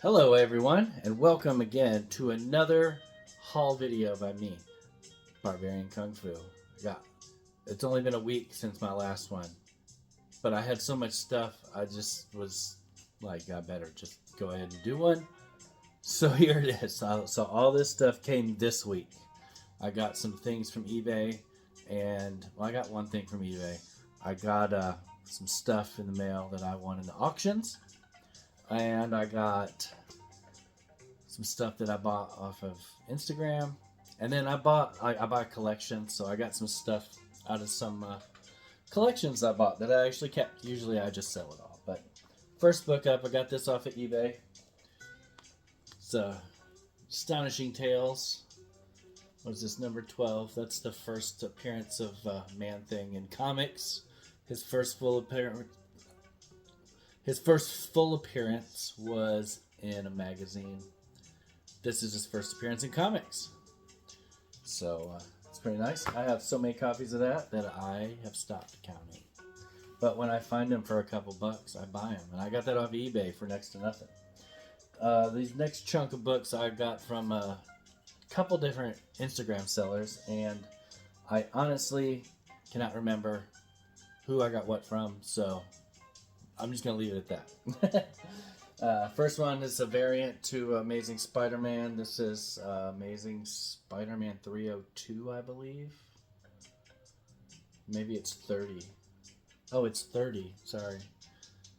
Hello everyone, and welcome again to another haul video by me, Barbarian Kung Fu. It's only been a week since my last one, but I had so much stuff, I just was like, I better just go ahead and do one. So here it is. So all this stuff came this week. I got some things from eBay, and well, I got one thing from eBay. I got some stuff in the mail that I won in the auctions. And I got some stuff that I bought off of Instagram. And then I bought a collection, so I got some stuff out of some collections I bought that I actually kept. Usually I just sell it all. But first book up, I got this off of eBay. It's Astonishing Tales. What is this, number 12? That's the first appearance of Man-Thing in comics. His first full appearance was in a magazine. This is his first appearance in comics. So it's pretty nice. I have so many copies of that I have stopped counting. But when I find them for a couple bucks, I buy them. And I got that off eBay for next to nothing. These next chunk of books I got from a couple different Instagram sellers. And I honestly cannot remember who I got what from. So I'm just going to leave it at that. First one is a variant to Amazing Spider-Man. This is Amazing Spider-Man 302, I believe. Maybe it's 30. Oh, it's 30. Sorry.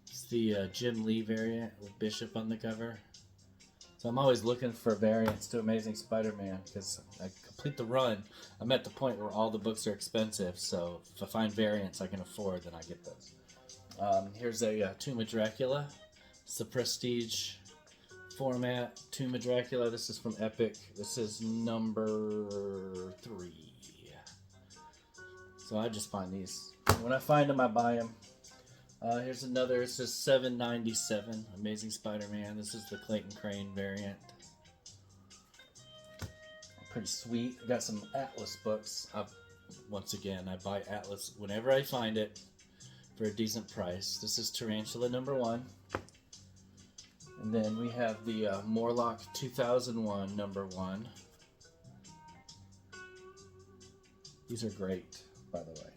It's the Jim Lee variant with Bishop on the cover. So I'm always looking for variants to Amazing Spider-Man because I complete the run. I'm at the point where all the books are expensive. So if I find variants I can afford, then I get those. Here's a Tomb of Dracula. It's the prestige format Tomb of Dracula. This is from Epic. This is number 3. So I just find these. When I find them, I buy them. Here's another. It says $7.97. Amazing Spider-Man. This is the Clayton Crane variant. Pretty sweet. I got some Atlas books. Once again, I buy Atlas whenever I find it for a decent price. This is Tarantula number 1. And then we have the Morlock 2001 number 1. These are great, by the way.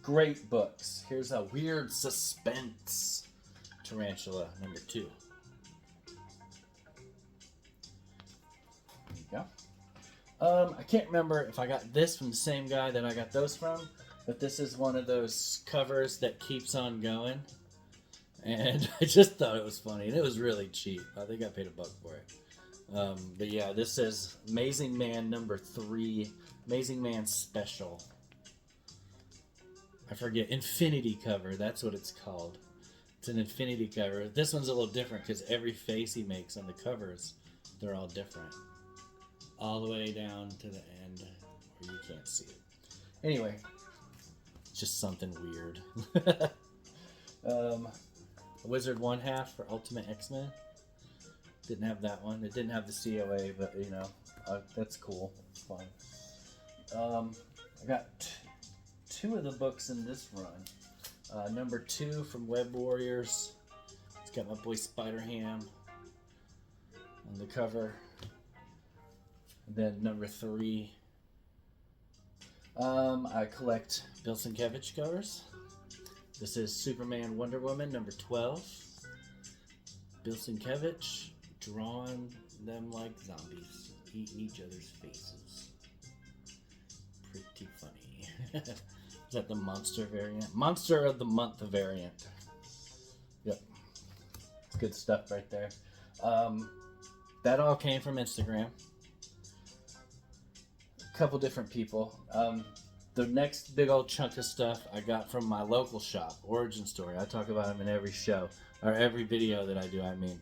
Great books. Here's a Weird Suspense Tarantula number 2. There you go. I can't remember if I got this from the same guy that I got those from. But this is one of those covers that keeps on going. And I just thought it was funny. And it was really cheap. I think I paid $1 for it. But yeah, this is Amazing Man number 3. Amazing Man Special. I forget. Infinity cover. That's what it's called. It's an infinity cover. This one's a little different because every face he makes on the covers, they're all different. All the way down to the end where you can't see it. Anyway. Just something weird. Wizard 1/2 for Ultimate X-Men. Didn't have that one. It didn't have the COA, but you know, that's cool. It's fine. I got 2 of the books in this run. Number 2 from Web Warriors. It's got my boy Spider-Ham on the cover. And then number 3. I collect Bill Sienkiewicz covers. This is Superman Wonder Woman number 12. Bill Sienkiewicz drawing them like zombies, eating each other's faces. Pretty funny. Is that the Monster variant? Monster of the Month variant. Yep. It's good stuff right there. That all came from Instagram. Couple different people. The next big old chunk of stuff I got from my local shop, Origin Story. I talk about them in every show, or every video that I do, I mean.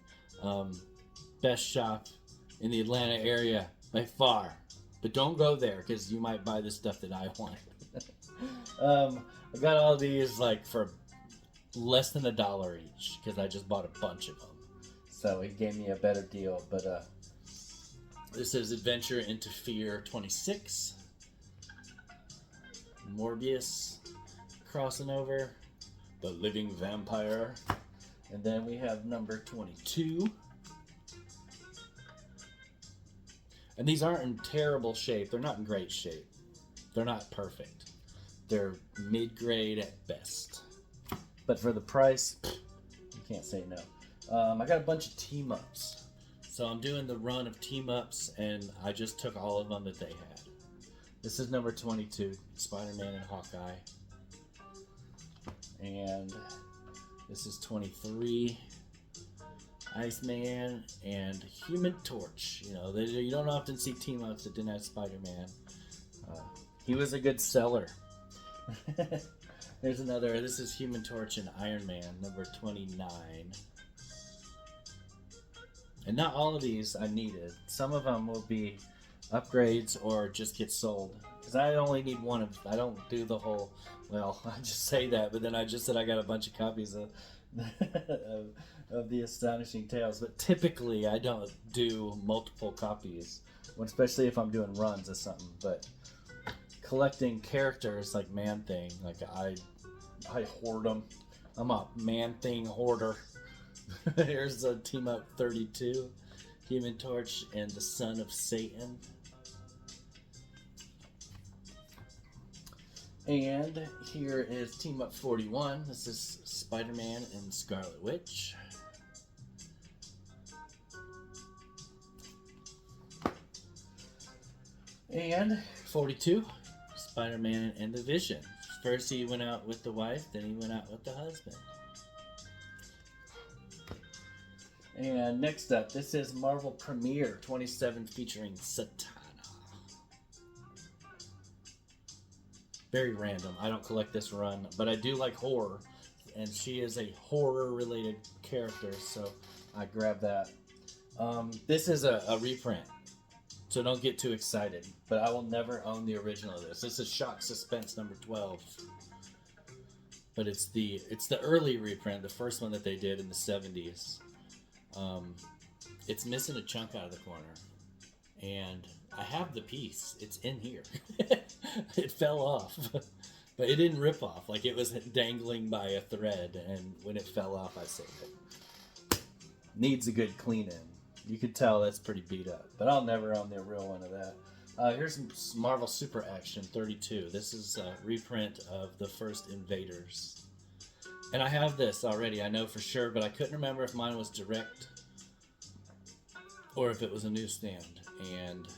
Best shop in the Atlanta area by far. But don't go there, because you might buy the stuff that I want. I got all these like for less than $1 each, because I just bought a bunch of them. So he gave me a better deal, but this is Adventure into Fear 26. Morbius crossing over. The Living Vampire. And then we have number 22. And these aren't in terrible shape. They're not in great shape. They're not perfect. They're mid-grade at best. But for the price, you can't say no. I got a bunch of team-ups. So I'm doing the run of team-ups, and I just took all of them that they had. This is number 22, Spider-Man and Hawkeye. And this is 23, Iceman and Human Torch. You know, you don't often see team-ups that didn't have Spider-Man. He was a good seller. There's another. This is Human Torch and Iron Man, number 29. And not all of these I needed. Some of them will be upgrades or just get sold. Because I only need one of. I don't do the whole. Well, I just say that, but then I just said I got a bunch of copies of of the Astonishing Tales. But typically, I don't do multiple copies, especially if I'm doing runs or something. But collecting characters like Man-Thing, like I hoard them. I'm a Man-Thing hoarder. Here's a Team Up 32, Human Torch and the Son of Satan. And here is Team Up 41. This is Spider-Man and Scarlet Witch. And 42, Spider-Man and the Vision. First he went out with the wife, then he went out with the husband. And next up, this is Marvel Premiere 27 featuring Satana. Very random. I don't collect this run, but I do like horror, and she is a horror-related character, so I grabbed that. This is a reprint, so don't get too excited, but I will never own the original of this. This is Shock Suspense number 12, but it's the early reprint, the first one that they did in the 70s. It's missing a chunk out of the corner, and I have the piece. It's in here. It fell off, but it didn't rip off. Like, it was dangling by a thread, and when it fell off, I saved it. Needs a good clean in. You could tell that's pretty beat up, but I'll never own the real one of that. Here's some Marvel Super Action 32. This is a reprint of the first Invaders. And I have this already, I know for sure, but I couldn't remember if mine was direct or if it was a newsstand. And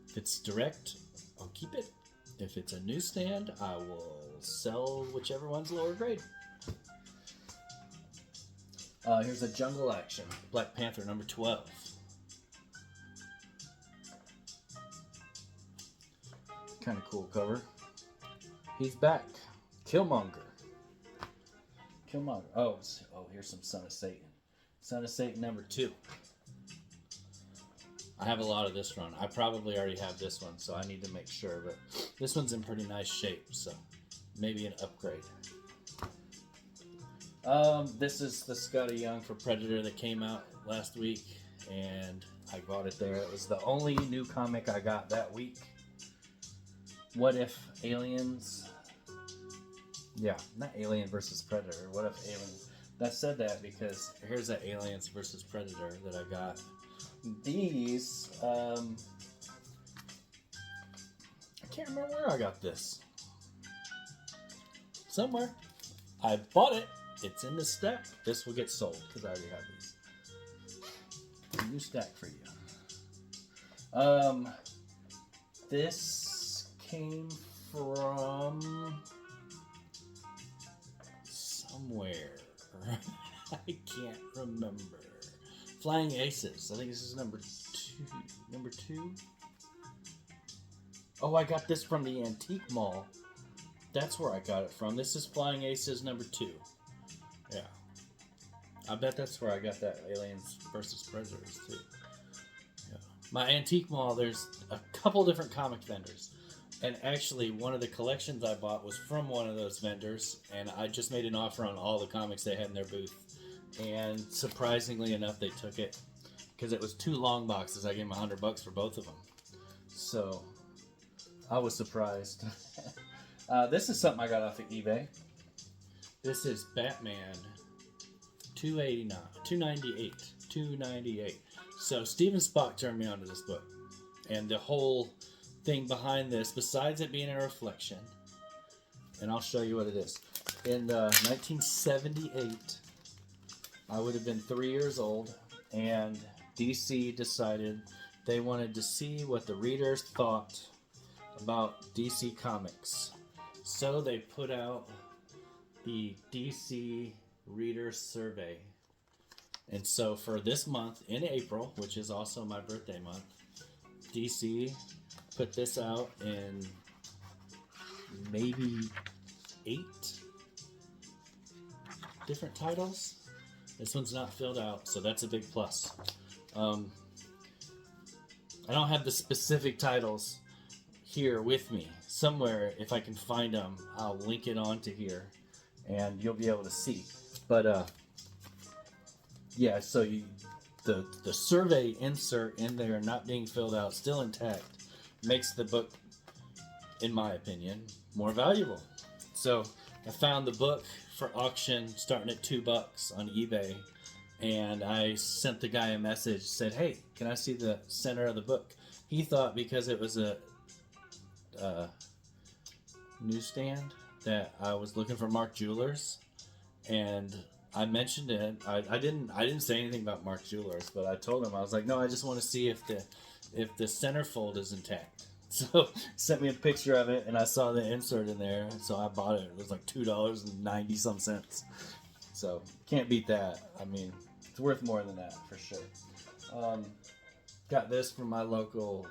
if it's direct, I'll keep it. If it's a newsstand, I will sell whichever one's lower grade. Here's a Jungle Action, Black Panther number 12. Kind of cool cover. He's back. Killmonger. Oh, here's some Son of Satan. Son of Satan number 2. I have a lot of this run. I probably already have this one, so I need to make sure. But this one's in pretty nice shape, so maybe an upgrade. This is the Scotty Young for Predator that came out last week, and I bought it there. It was the only new comic I got that week. What if aliens... Yeah, not Alien versus Predator. What if aliens... I said that because here's an Aliens versus Predator that I got. These, I can't remember where I got this. Somewhere. I bought it. It's in the stack. This will get sold because I already have these. A new stack for you. This came from somewhere. I can't remember. Flying Aces. I think this is number 2. Number 2? Oh, I got this from the Antique Mall. That's where I got it from. This is Flying Aces number 2. Yeah. I bet that's where I got that Aliens versus Predators too. Yeah. My Antique Mall, there's a couple different comic vendors. And actually, one of the collections I bought was from one of those vendors. And I just made an offer on all the comics they had in their booth. And surprisingly enough, they took it because it was 2 long boxes. I gave them $100 for both of them, so I was surprised. This is something I got off of eBay. This is Batman, $298. So Steven Spock turned me onto this book, And the whole thing behind this, besides it being a reflection, and I'll show you what it is. In 1978, I would have been 3 years old, and DC decided they wanted to see what the readers thought about DC Comics. So they put out the DC Reader Survey. And so for this month, in April, which is also my birthday month, DC put this out in maybe 8 different titles. This one's not filled out, so that's a big plus. I don't have the specific titles here with me. Somewhere, if I can find them, I'll link it onto here, and you'll be able to see. But yeah, so the survey insert in there, not being filled out, still intact, makes the book, in my opinion, more valuable. So I found the book for auction starting at $2 on eBay, and I sent the guy a message, said, hey, can I see the center of the book? He thought because it was a newsstand that I was looking for Mark Jewelers, and I mentioned it. I didn't say anything about Mark Jewelers, but I told him, I was like, no, I just want to see if the centerfold is intact. So sent me a picture of it, and I saw the insert in there, so I bought it. It was like $2.90 some cents. So can't beat that. I mean, it's worth more than that for sure. Got this from my local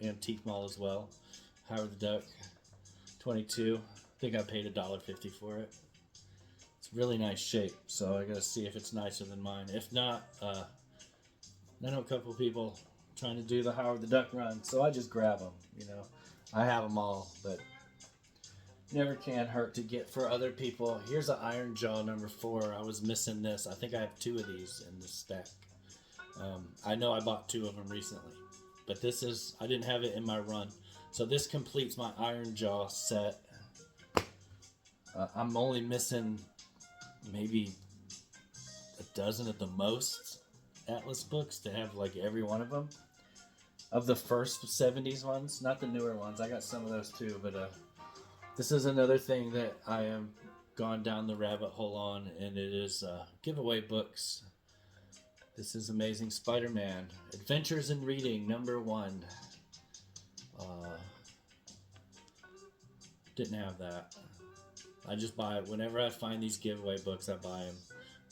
antique mall as well. Howard the Duck, 22. I think I paid $1.50 for it. It's really nice shape, so I gotta see if it's nicer than mine. If not, I know a couple people trying to do the Howard the Duck run, so I just grab them. You know, I have them all, but never can hurt to get for other people. Here's an Iron Jaw number 4. I was missing this. I think I have 2 of these in this stack. I know I bought 2 of them recently, but this is, I didn't have it in my run. So this completes my Iron Jaw set. I'm only missing maybe a dozen at the most Atlas books to have like every one of them. Of the first 70s ones, not the newer ones. I got some of those too, but this is another thing that I am gone down the rabbit hole on, and it is giveaway books. This is Amazing Spider-Man Adventures in Reading number 1. Didn't have that. I just buy it whenever I find these giveaway books. I buy them,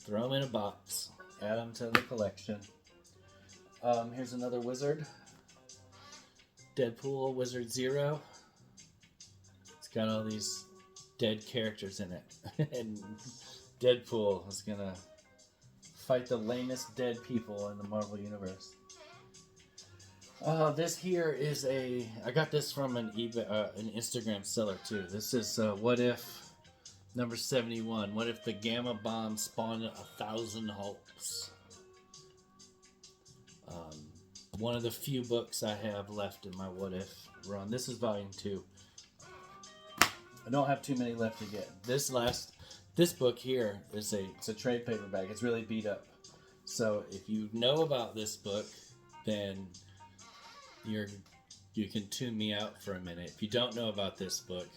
throw them in a box, add them to the collection. Here's another Wizard. Deadpool Wizard Zero. It's got all these dead characters in it. And Deadpool is gonna fight the lamest dead people in the Marvel Universe. This here is I got this from an Instagram seller too. This is What If number 71. What if the Gamma Bomb spawned 1,000 Hulks? One of the few books I have left in my What If run. This is volume 2. I don't have too many left to get. This book here is it's a trade paperback. It's really beat up. So if you know about this book, then you can tune me out for a minute. If you don't know about this book,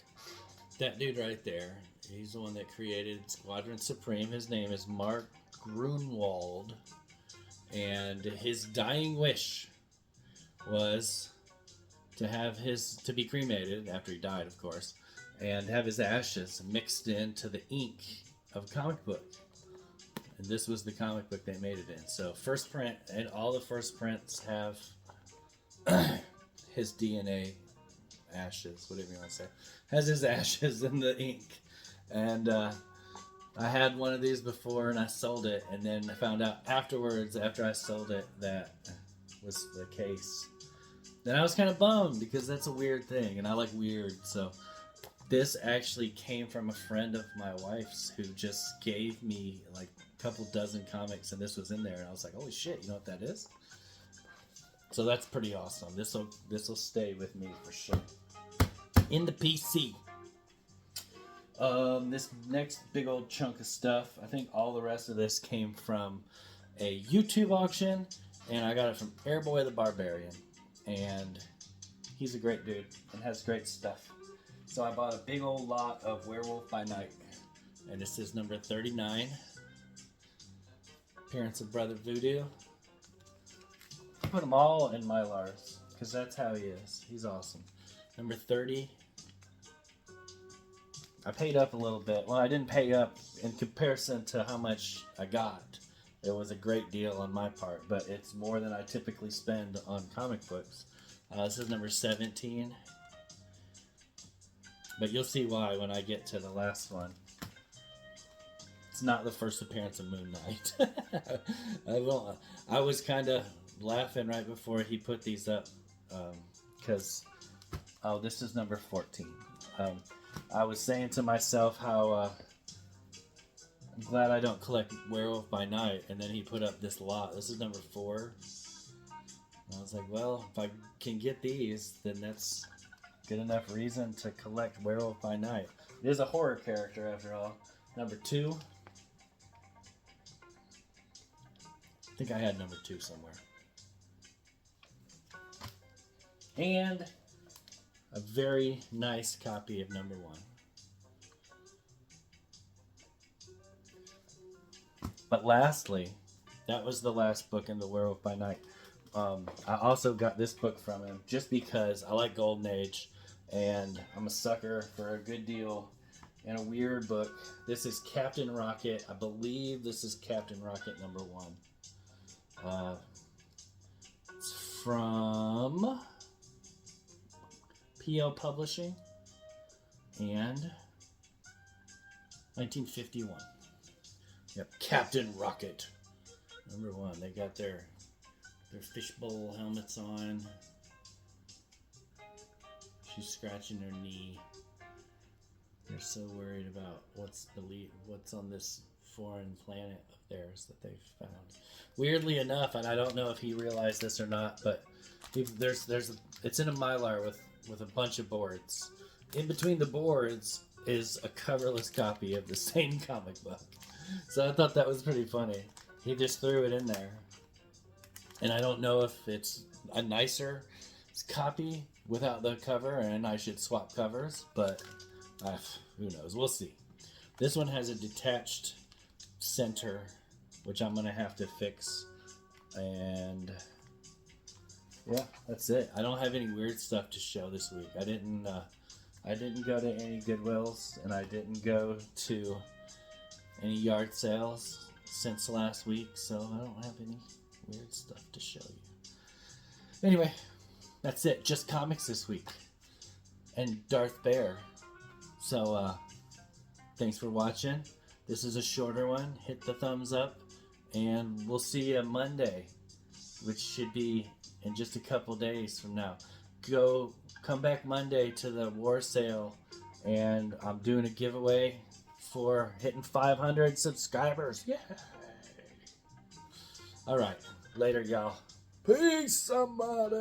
that dude right there, he's the one that created Squadron Supreme. His name is Mark Grunwald, and his dying wish was to be cremated after he died, of course, and have his ashes mixed into the ink of a comic book. And this was the comic book they made it in. So first print, and all the first prints have his DNA ashes, whatever you want to say, has his ashes in the ink. And I had one of these before, and I sold it, and then I found out afterwards, after I sold it, that was the case. Then I was kind of bummed, because that's a weird thing, and I like weird. So this actually came from a friend of my wife's who just gave me like a couple dozen comics, and this was in there, and I was like, holy shit, you know what that is? So that's pretty awesome. This will stay with me for sure. In the PC. This next big old chunk of stuff, I think all the rest of this came from a YouTube auction, and I got it from Airboy the Barbarian. and he's a great dude and has great stuff. So I bought a big old lot of Werewolf by Night, and this is number 39. Appearance of Brother Voodoo. I put them all in Mylars because that's how he is. He's awesome. Number 30. I paid up a little bit. Well, I didn't pay up in comparison to how much I got. It was a great deal on my part, but it's more than I typically spend on comic books. This is number 17. But you'll see why when I get to the last one. It's not the first appearance of Moon Knight. I was kind of laughing right before he put these up because, this is number 14. I was saying to myself how I'm glad I don't collect Werewolf by Night, and then he put up this lot. This is number 4. And I was like, well, if I can get these, then that's good enough reason to collect Werewolf by Night. It is a horror character after all. Number 2. I think I had number 2 somewhere. And a very nice copy of number 1. But lastly, that was the last book in the Werewolf by Night. I also got this book from him just because I like Golden Age and I'm a sucker for a good deal and a weird book. This is Captain Rocket. I believe this is Captain Rocket number 1. It's from P.O. Publishing and 1951. Yep, Captain Rocket number 1. They got their fishbowl helmets on. She's scratching her knee. They're so worried about what's on this foreign planet of theirs that they've found. Weirdly enough, and I don't know if he realized this or not, but it's in a Mylar with a bunch of boards. In between the boards is a coverless copy of the same comic book. So I thought that was pretty funny. He just threw it in there. And I don't know if it's a nicer copy without the cover and I should swap covers, but who knows? We'll see. This one has a detached center, which I'm going to have to fix. And yeah, that's it. I don't have any weird stuff to show this week. I didn't go to any Goodwills, and I didn't go to any yard sales since last week, so I don't have any weird stuff to show you. Anyway, that's it. Just comics this week. And Darth Bear. So, thanks for watching. This is a shorter one. Hit the thumbs up. And we'll see you Monday, which should be in just a couple days from now. Come back Monday to the war sale. And I'm doing a giveaway for hitting 500 subscribers. Yeah. All right. Later, y'all. Peace, somebody.